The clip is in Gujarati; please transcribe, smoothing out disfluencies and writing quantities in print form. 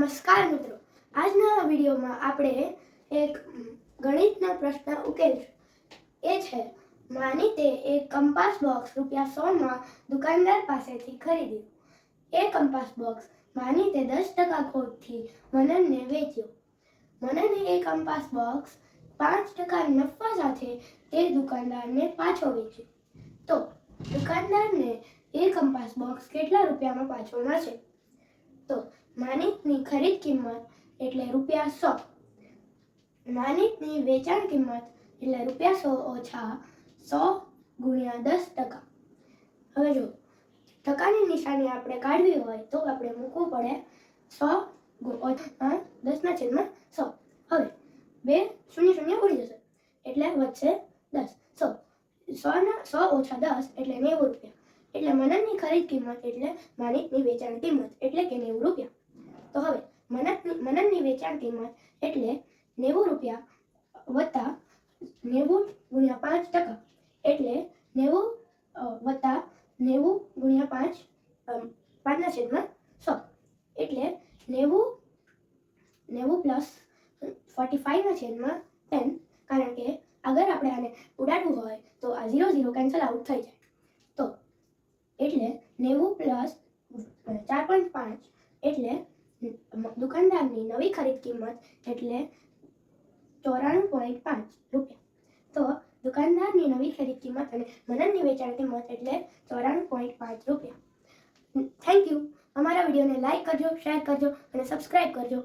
નમસ્કાર મિત્રો, આજના વિડીયોમાં આપણે એક ગણિતનો પ્રશ્ન ઉકેલીશું. એ છે, માની તે એક કંપાસ બોક્સ ₹100 દુકાનદાર પાસેથી ખરીદ્યું. એ કંપાસ બોક્સ માની તે 10% ખોટથી મનનને વેચ્યો. મનને એ કંપાસ બોક્સ 5% નફા સાથે તે દુકાનદારને પાછો વેચ્યો. તો દુકાનદારને એ કંપાસ બોક્સ કેટલા રૂપિયામાં પાછો મળશે? તો માનિકની ખરીદ કિંમત એટલે ₹100. માનિકની વેચાણ કિંમત એટલે ₹100 ઓછા 100 ગુણ્યા 10%. હવે જો ટકાની નિશાની આપણે કાઢવી હોય તો આપણે મૂકવું પડે 100 10/100. હવે 2 શૂન્ય શૂન્ય ઉડી જશે એટલે વધશે 10. 100 ઓછા 10 એટલે ₹90. એટલે મનનની ખરીદ કિંમત એટલે માનિકની વેચાણ કિંમત એટલે કે ₹90. તો હવે મનનની વેચાણ કિંમત એટલે ₹90 વત્તા 90 ગુણ્યા 5% એટલે 90 વત્તા 90 ગુણ્યા 5 5/100 એટલે 90 પ્લસ 45/10. કારણ કે અગર આપણે આને ઉડાડવું હોય તો આ 0 0 કેન્સલ આઉટ થઈ જાય. તો એટલે 90 પ્લસ 4.5 એટલે દુકાનદારની નવી ખરીદ કિંમત એટલે ₹94.5. તો દુકાનદારની નવી ખરીદ કિંમત અને મનનની વેચાણ કિંમત એટલે ₹94.5. Thank you. અમારા વિડીયોને લાઈક કરજો, શેર કરજો અને સબસ્ક્રાઈબ કરજો.